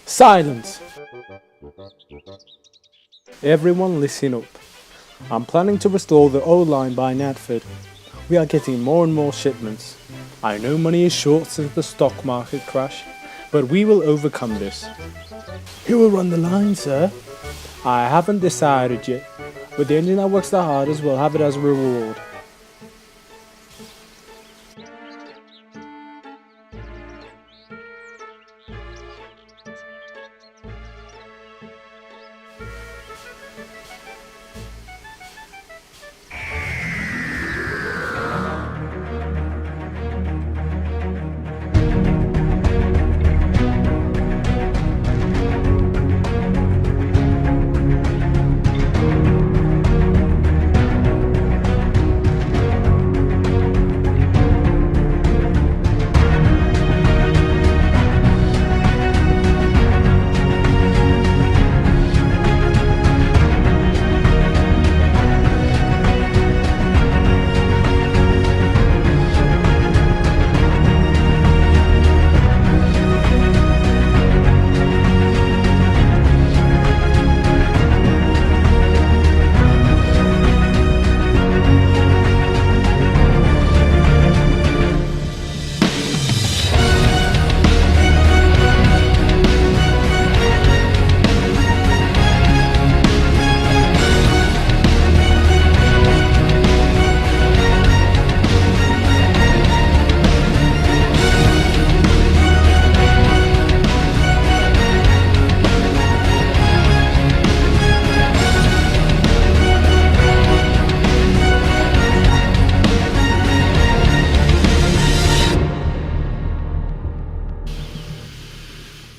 Silence! Everyone listen up. I'm planning to restore the old line by Natford. We are getting more and more shipments. I know money is short since the stock market crash, but we will overcome this. Who will run the line, sir? I haven't decided yet, but the engine that works the hardest will have it as a reward.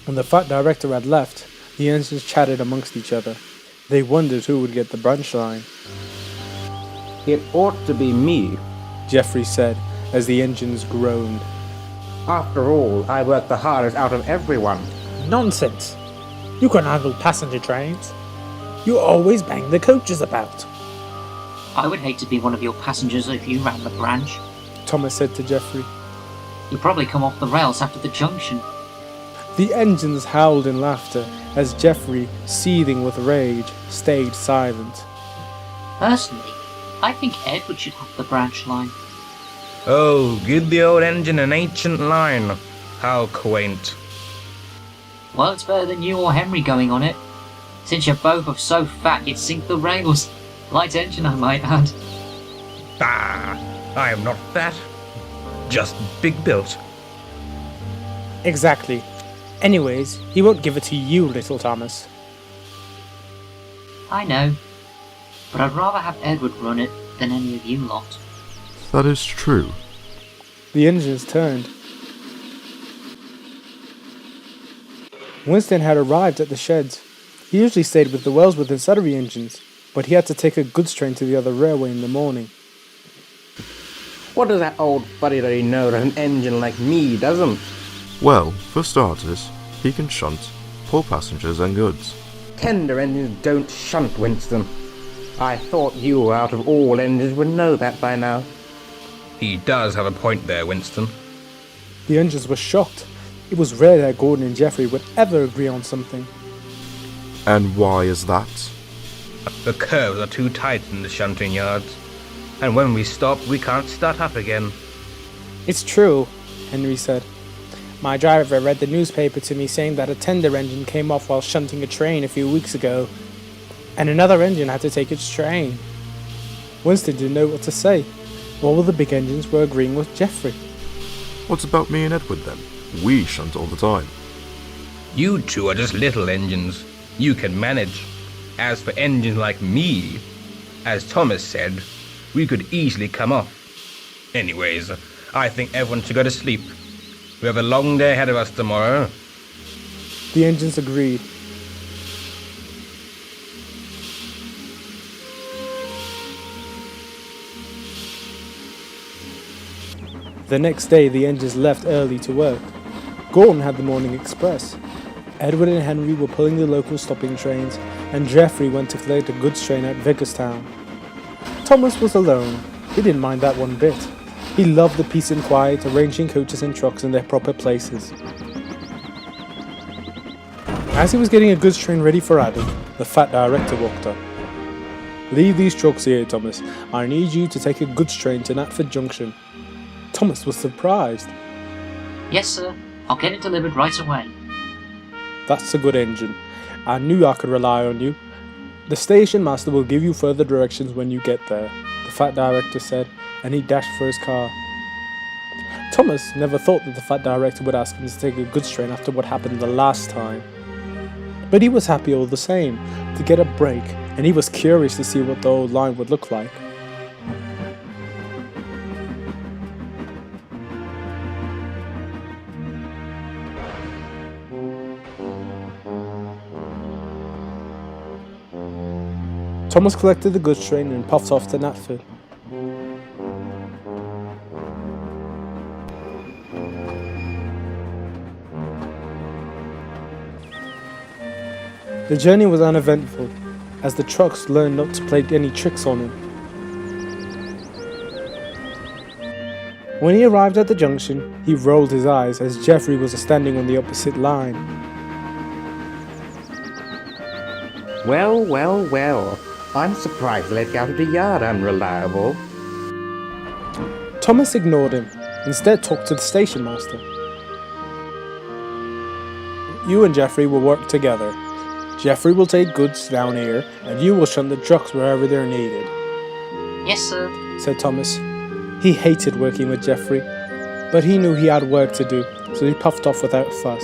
When the fat director had left, the engines chatted amongst each other. They wondered who would get the Branchline. It ought to be me, Geoffrey said as the engines groaned. After all, I work the hardest out of everyone. Nonsense! You can handle passenger trains. You always bang the coaches about. I would hate to be one of your passengers if you ran the branch. Thomas said to Geoffrey. You'd probably come off the rails after the junction. The engines howled in laughter as Geoffrey, seething with rage, stayed silent. Personally, I think Edward should have the branch line. Oh, give the old engine an ancient line. How quaint. Well, it's better than you or Henry going on it. Since you're both of so fat you'd sink the rails. Light engine, I might add. I am not fat. Just big built. Exactly. Anyways, he won't give it to you, little Thomas. I know, but I'd rather have Edward run it than any of you lot. That is true. The engines turned. Winston had arrived at the sheds. He usually stayed with the Wellsworth and Sudbury engines, but he had to take a goods train to the other railway in the morning. What does that old fuddy-duddy know that an engine like me doesn't? Well, for starters, he can shunt, pull passengers and goods. Tender engines don't shunt, Winston. I thought you, out of all engines, would know that by now. He does have a point there, Winston. The engines were shocked. It was rare that Gordon and Geoffrey would ever agree on something. And why is that? The curves are too tight in the shunting yards, and when we stop, we can't start up again. It's true, Henry said. My driver read the newspaper to me saying that a tender engine came off while shunting a train a few weeks ago, and another engine had to take its train. Winston didn't know what to say. All the big engines were agreeing with Geoffrey. What about me and Edward then? We shunt all the time. You two are just little engines. You can manage. As for engines like me, as Thomas said, we could easily come off. Anyways, I think everyone should go to sleep. We have a long day ahead of us tomorrow. The engines agreed. The next day, the engines left early to work. Gordon had the morning express. Edward and Henry were pulling the local stopping trains, and Geoffrey went to collect a goods train at Vicarstown. Thomas was alone. He didn't mind that one bit. He loved the peace and quiet, arranging coaches and trucks in their proper places. As he was getting a goods train ready for Adam, the fat director walked up. "Leave these trucks here, Thomas. I need you to take a goods train to Natford Junction." Thomas was surprised. Yes, sir. I'll get it delivered right away. "That's a good engine. I knew I could rely on you. The station master will give you further directions when you get there," the fat director said, and he dashed for his car. Thomas never thought that the fat director would ask him to take a goods train after what happened the last time. But he was happy all the same to get a break, and he was curious to see what the old line would look like. Thomas collected the goods train and puffed off to Natford. The journey was uneventful, as the trucks learned not to play any tricks on him. When he arrived at the junction, he rolled his eyes as Jeffrey was standing on the opposite line. Well, well, well. I'm surprised let you out of the yard, unreliable. Thomas ignored him, instead talked to the station master. "You and Jeffrey will work together. Jeffrey will take goods down here, and you will shunt the trucks wherever they're needed," Yes, sir. said Thomas. He hated working with Jeffrey, but he knew he had work to do, so he puffed off without fuss.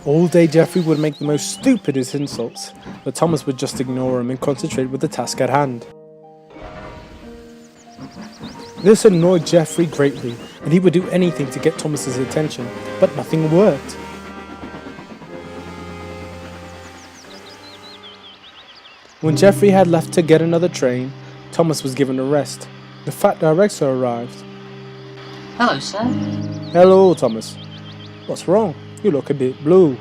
All day Jeffrey would make the most stupidest insults, but Thomas would just ignore him and concentrate with the task at hand. This annoyed Jeffrey greatly, and he would do anything to get Thomas's attention, but nothing worked. When Jeffrey had left to get another train, Thomas was given a rest. The fat director arrived. Hello, sir. "Hello, Thomas. What's wrong? You look a bit blue."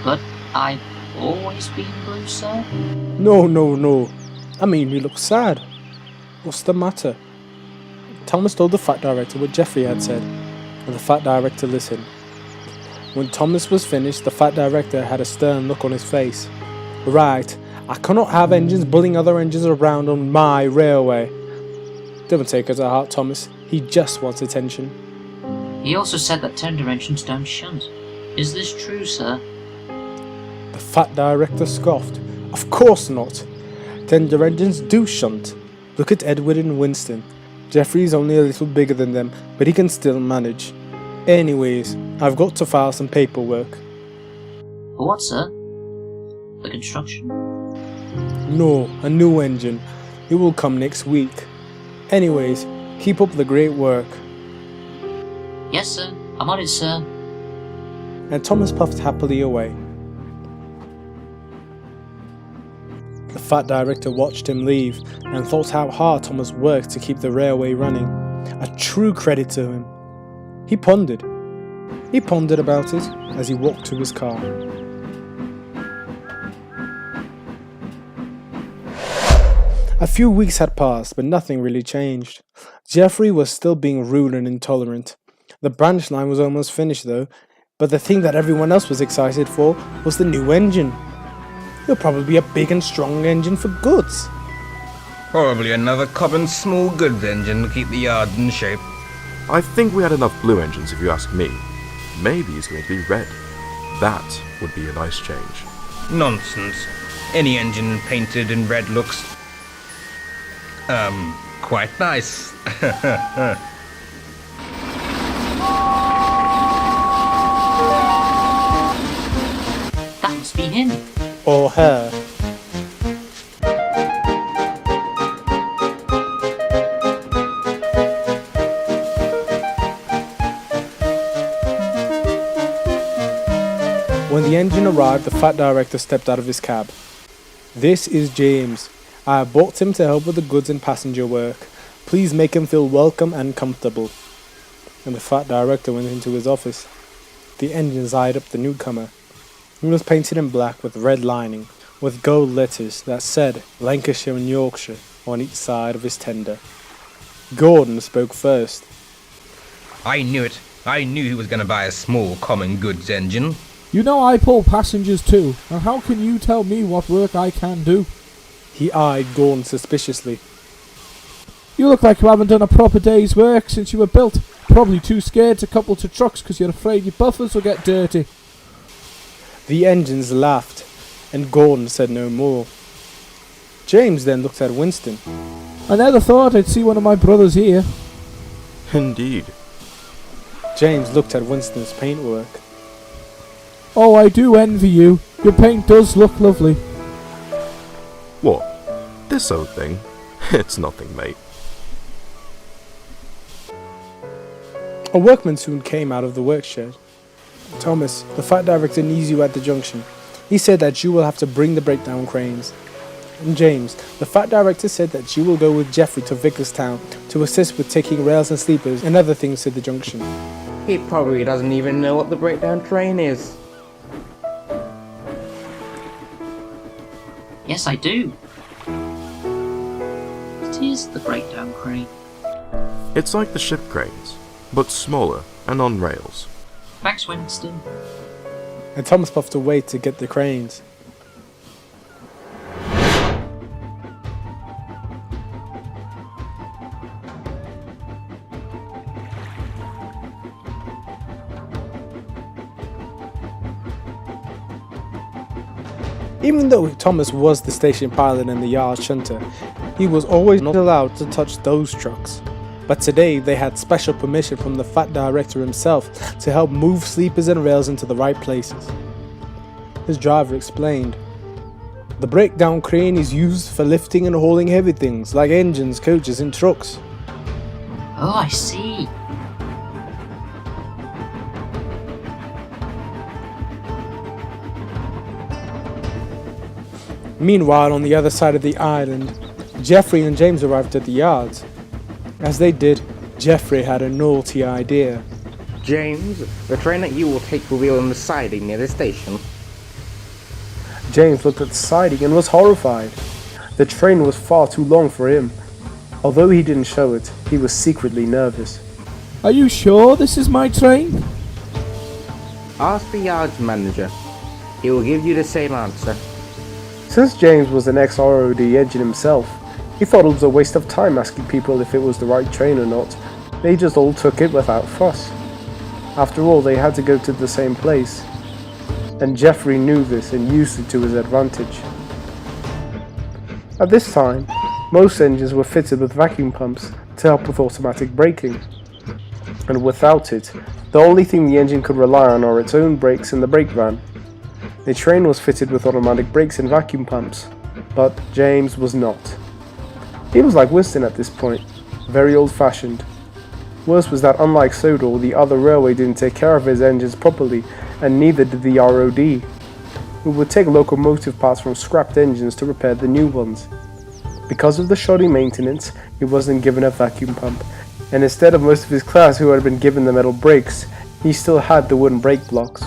But I've always been blue, sir. No. I mean, you look sad. What's the matter?" Thomas told the fat director what Jeffrey had said, and the fat director listened. When Thomas was finished, the fat director had a stern look on his face. "Right, I cannot have engines bullying other engines around on my railway." "Don't take it to heart, Thomas. He just wants attention." He also said that tender engines don't shunt. Is this true, sir? The fat director scoffed. "Of course not. Tender engines do shunt. Look at Edward and Winston. Jeffrey's only a little bigger than them, but he can still manage. Anyways, I've got to file some paperwork." For what, sir? The construction? "No, a new engine. It will come next week. Anyways, keep up the great work." Yes, sir. I'm on it, sir. And Thomas puffed happily away. The fat director watched him leave and thought how hard Thomas worked to keep the railway running. A true credit to him. He pondered. He pondered about it as he walked to his car. A few weeks had passed, but nothing really changed. Jeffrey was still being rude and intolerant. The branch line was almost finished though, but the thing that everyone else was excited for was the new engine. It'll probably be a big and strong engine for goods. Probably another common small goods engine to keep the yard in shape. I think we had enough blue engines if you ask me. Maybe it's going to be red. That would be a nice change. Nonsense. Any engine painted in red looks... quite nice. That must be him. Or her. When the engine arrived, the fat director stepped out of his cab. "This is James. I have brought him to help with the goods and passenger work. Please make him feel welcome and comfortable." And the fat director went into his office. The engines eyed up the newcomer. He was painted in black with red lining, with gold letters that said Lancashire and Yorkshire. on each side of his tender. Gordon spoke first. I knew it. I knew he was going to buy a small common goods engine. You know I pull passengers too, and how can you tell me what work I can do? He eyed Gordon suspiciously. You look like you haven't done a proper day's work since you were built. Probably too scared to couple to trucks because you're afraid your buffers will get dirty. The engines laughed, and Gordon said no more. James then looked at Winston. I never thought I'd see one of my brothers here. Indeed. James looked at Winston's paintwork. Oh, I do envy you. Your paint does look lovely. What? This old thing? It's nothing, mate. A workman soon came out of the workshed. Thomas, the fat director needs you at the junction. He said that you will have to bring the breakdown cranes. And James, the fat director said that you will go with Jeffrey to Vicarstown to assist with taking rails and sleepers and other things to the junction. He probably doesn't even know what the breakdown train is. Yes, I do. It is the breakdown crane. It's like the ship cranes, but smaller and on rails. Thanks, Winston. And Thomas puffed away to get the cranes. Even though Thomas was the station pilot and the yard shunter, he was always not allowed to touch those trucks. But today they had special permission from the fat director himself to help move sleepers and rails into the right places. His driver explained, "The breakdown crane is used for lifting and hauling heavy things like engines, coaches and trucks." Oh, I see. Meanwhile, on the other side of the island, Jeffrey and James arrived at the yards. As they did, Jeffrey had a naughty idea. James, the train that you will take will be on the siding near the station. James looked at the siding and was horrified. The train was far too long for him. Although he didn't show it, he was secretly nervous. Are you sure this is my train? Ask the yard's manager. He will give you the same answer. Since James was an ex-ROD engine himself, he thought it was a waste of time asking people if it was the right train or not. They just all took it without fuss. After all, they had to go to the same place. And Jeffrey knew this and used it to his advantage. At this time, most engines were fitted with vacuum pumps to help with automatic braking. And without it, the only thing the engine could rely on are its own brakes and the brake van. The train was fitted with automatic brakes and vacuum pumps, but James was not. He was like Winston at this point, very old-fashioned. Worse was that unlike Sodor, the other railway didn't take care of his engines properly, and neither did the ROD. It would take locomotive parts from scrapped engines to repair the new ones. Because of the shoddy maintenance, he wasn't given a vacuum pump, and instead of most of his class who had been given the metal brakes, he still had the wooden brake blocks.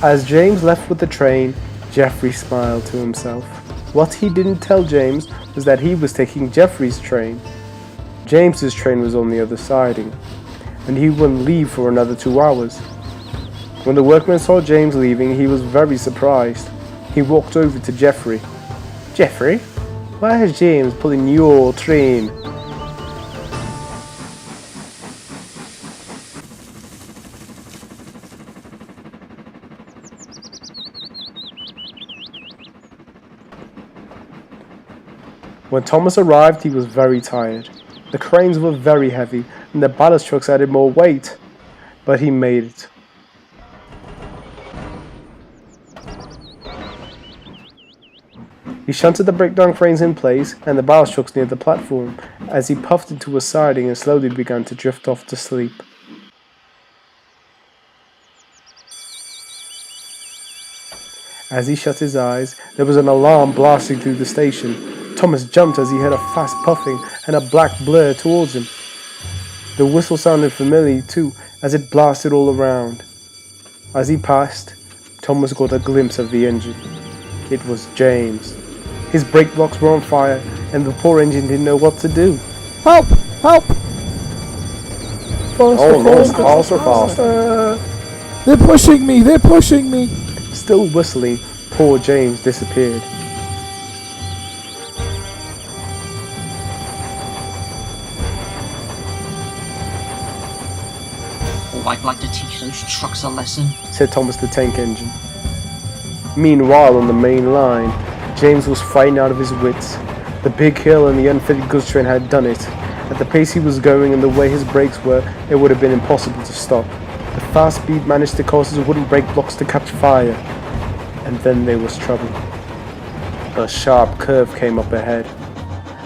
As James left with the train, Jeffrey smiled to himself. What he didn't tell James was that he was taking Jeffrey's train. James's train was on the other siding, and he wouldn't leave for another 2 hours. When the workman saw James leaving, he was very surprised. He walked over to Jeffrey. "Jeffrey, why is James pulling your train?" When Thomas arrived, he was very tired. The cranes were very heavy, and the ballast trucks added more weight. But he made it. He shunted the breakdown cranes in place and the ballast trucks near the platform, as he puffed into a siding and slowly began to drift off to sleep. As he shut his eyes, there was an alarm blasting through the station. Thomas jumped as he heard a fast puffing and a black blur towards him. The whistle sounded familiar too, as it blasted all around. As he passed, Thomas got a glimpse of the engine. It was James. His brake blocks were on fire, and the poor engine didn't know what to do. Help! Help! Faster. They're pushing me! They're pushing me! Still whistling, poor James disappeared. Oh, I'd like to teach those trucks a lesson. Said Thomas the tank engine. Meanwhile, on the main line, James was frightened out of his wits. The big hill and the unfitted goods train had done it. At the pace he was going and the way his brakes were, it would have been impossible to stop. The fast speed managed to cause his wooden brake blocks to catch fire. And then there was trouble. A sharp curve came up ahead.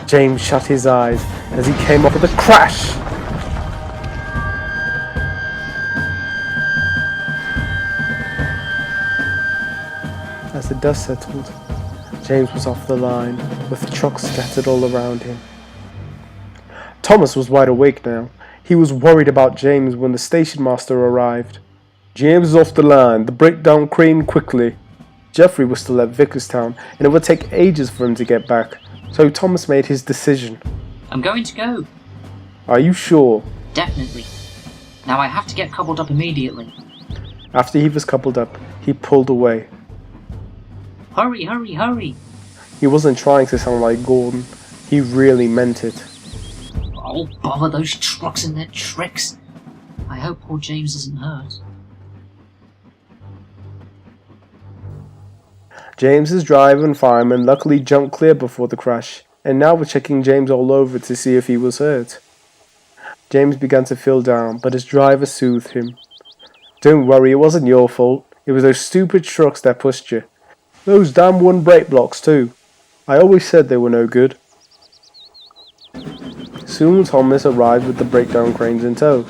James shut his eyes as he came up with a crash. As the dust settled, James was off the line, with trucks scattered all around him. Thomas was wide awake now. He was worried about James when the station master arrived. James is off the line. The breakdown crane quickly. Jeffrey was still at Vickerstown, and it would take ages for him to get back, so Thomas made his decision. I'm going to go. Are you sure? Definitely. Now I have to get coupled up immediately. After he was coupled up, he pulled away. Hurry, hurry, hurry. He wasn't trying to sound like Gordon. He really meant it. Oh, bother those trucks and their tricks. I hope poor James isn't hurt. James's driver and fireman luckily jumped clear before the crash, and now were checking James all over to see if he was hurt. James began to feel down, but his driver soothed him. Don't worry, it wasn't your fault. It was those stupid trucks that pushed you. Those damn wooden brake blocks too. I always said they were no good. Soon Thomas arrived with the breakdown cranes in tow.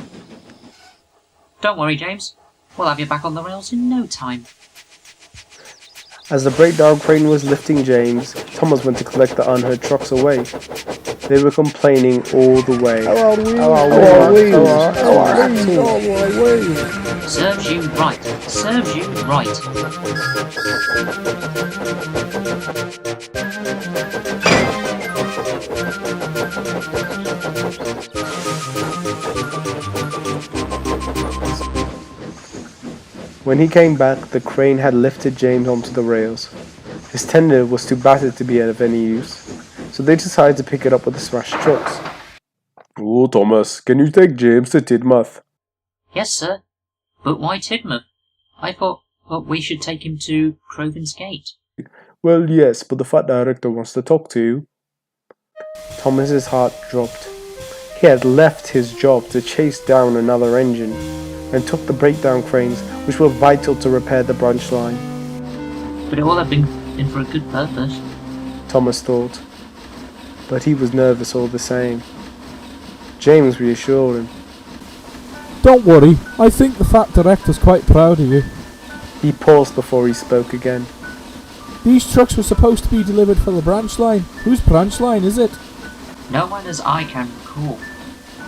Don't worry, James. We'll have you back on the rails in no time. As the breakdown crane was lifting James, Thomas went to collect the unheard trucks away. They were complaining all the way. Serves you right. Serves you right. When he came back, the crane had lifted James onto the rails. His tender was too battered to be of any use, so they decided to pick it up with the smashed trucks. Oh, Thomas, can you take James to Tidmouth? Yes, sir. But why Tidmouth? I thought we should take him to Crovan's Gate. Well, yes, but the fat director wants to talk to you. Thomas's heart dropped. He had left his job to chase down another engine, and took the breakdown cranes, which were vital to repair the Branchline. But it all had been for a good purpose. Thomas thought. But he was nervous all the same. James reassured him. Don't worry, I think the fat director's quite proud of you. He paused before he spoke again. These trucks were supposed to be delivered for the Branchline. Whose Branchline is it? No one as I can recall.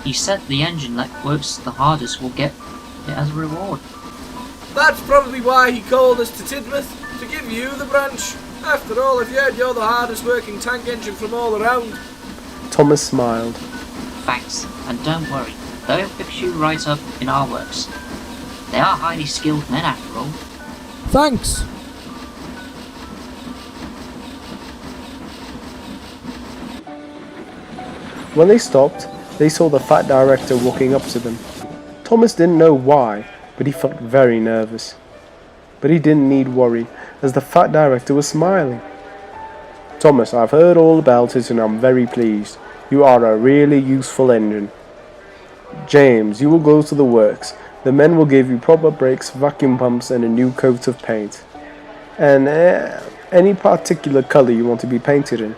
He said the engine that works the hardest will get it as a reward. That's probably why he called us to Tidmouth, to give you the branch. After all, if you heard you're the hardest working tank engine from all around. Thomas smiled. Thanks, and don't worry, they'll fix you right up in our works. They are highly skilled men after all. Thanks. When they stopped, they saw the fat director walking up to them. Thomas didn't know why, but he felt very nervous. But he didn't need worry, as the fat director was smiling. Thomas, I've heard all about it and I'm very pleased. You are a really useful engine. James, you will go to the works. The men will give you proper brakes, vacuum pumps and a new coat of paint. And any particular colour you want to be painted in.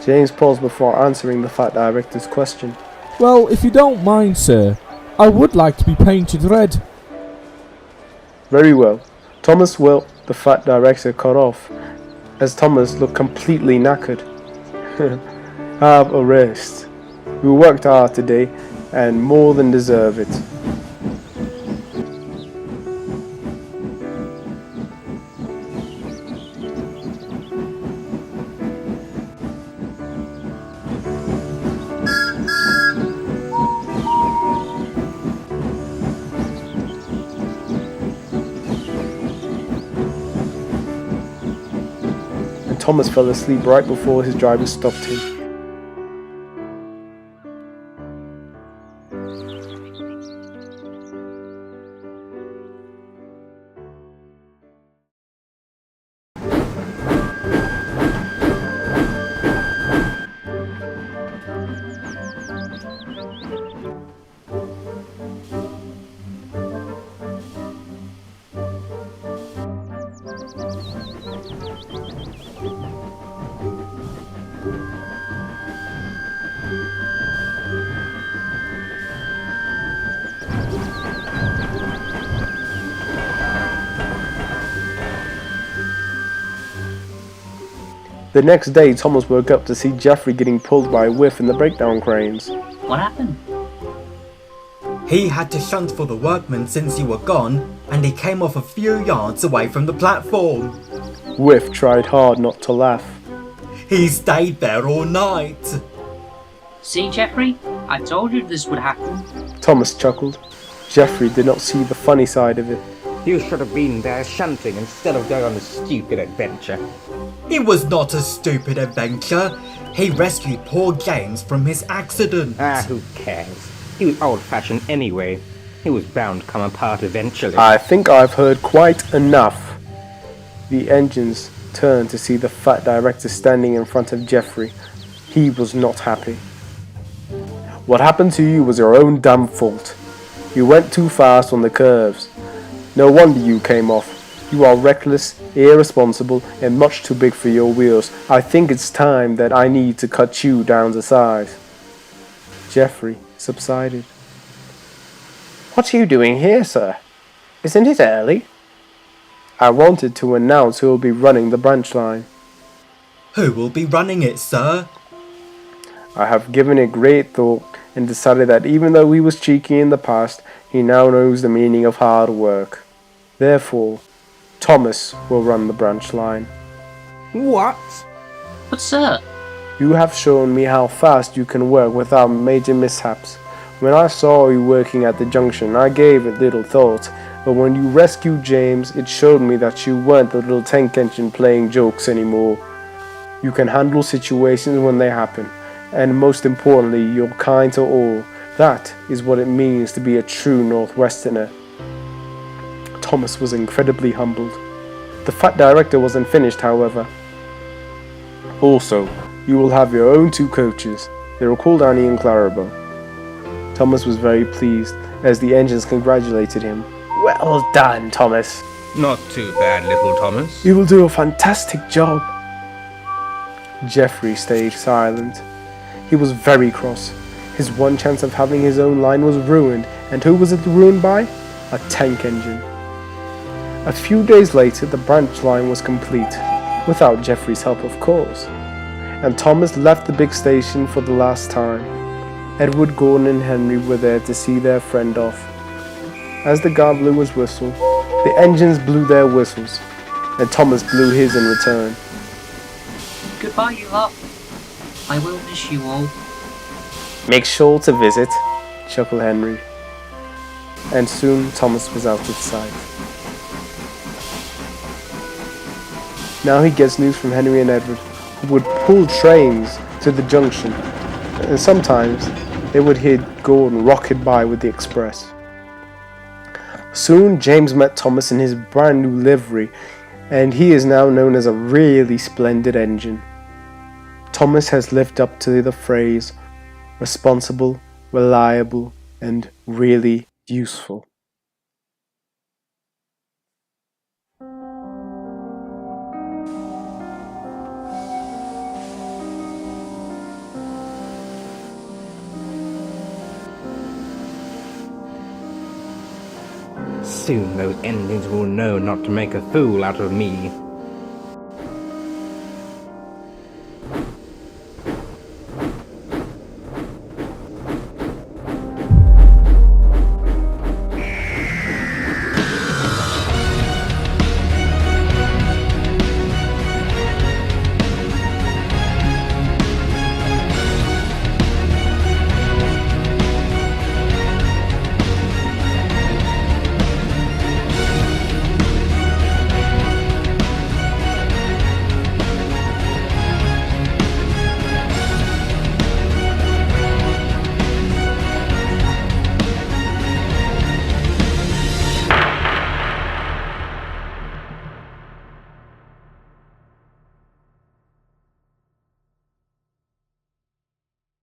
James paused before answering the fat director's question. Well, if you don't mind, sir, I would like to be painted red. Very well. Thomas will... the fat director cut off, as Thomas looked completely knackered. Have a rest. We worked hard today, and more than deserve it. And Thomas fell asleep right before his driver stopped him. The next day, Thomas woke up to see Jeffrey getting pulled by a whiff in the breakdown cranes. What happened? He had to shunt for the workmen since you were gone, and he came off a few yards away from the platform. Whiff tried hard not to laugh. He stayed there all night. See, Jeffrey? I told you this would happen. Thomas chuckled. Jeffrey did not see the funny side of it. You should have been there shunting instead of going on a stupid adventure. It was not a stupid adventure. He rescued poor James from his accident. Who cares? He was old-fashioned anyway. He was bound to come apart eventually. I think I've heard quite enough. The engines turned to see the fat director standing in front of Jeffrey. He was not happy. What happened to you was your own damn fault. You went too fast on the curves. No wonder you came off. You are reckless, irresponsible, and much too big for your wheels. I think it's time that I need to cut you down to size. Jeffrey subsided. What are you doing here, sir? Isn't it early? I wanted to announce who will be running the Branchline. Who will be running it, sir? I have given it great thought and decided that even though he was cheeky in the past, he now knows the meaning of hard work. Therefore, Thomas will run the Branchline. What? But sir, You have shown me how fast you can work without major mishaps. When I saw you working at the junction, I gave it little thought, but when you rescued James, it showed me that you weren't the little tank engine playing jokes anymore. You can handle situations when they happen, and most importantly, you're kind to all. That is what it means to be a true Northwesterner. Thomas was incredibly humbled. The fat director wasn't finished, however. Also, you will have your own 2 coaches. They were called Annie and Clarabelle. Thomas was very pleased as the engines congratulated him. Well done, Thomas. Not too bad, little Thomas. You will do a fantastic job. Jeffrey stayed silent. He was very cross. His one chance of having his own line was ruined, and who was it ruined by? A tank engine. A few days later, the Branchline was complete, without Jeffrey's help, of course, and Thomas left the big station for the last time. Edward, Gordon, and Henry were there to see their friend off. As the guard blew his whistle, the engines blew their whistles, and Thomas blew his in return. goodbye, you lot. I will miss you all. Make sure to visit, chuckled Henry. And soon Thomas was out of sight. Now he gets news from Henry and Edward, who would pull trains to the junction, and sometimes they would hear Gordon rocket by with the express. Soon James met Thomas in his brand new livery, and he is now known as a really splendid engine. Thomas has lived up to the phrase responsible, reliable, and really useful. Soon those engines will know not to make a fool out of me.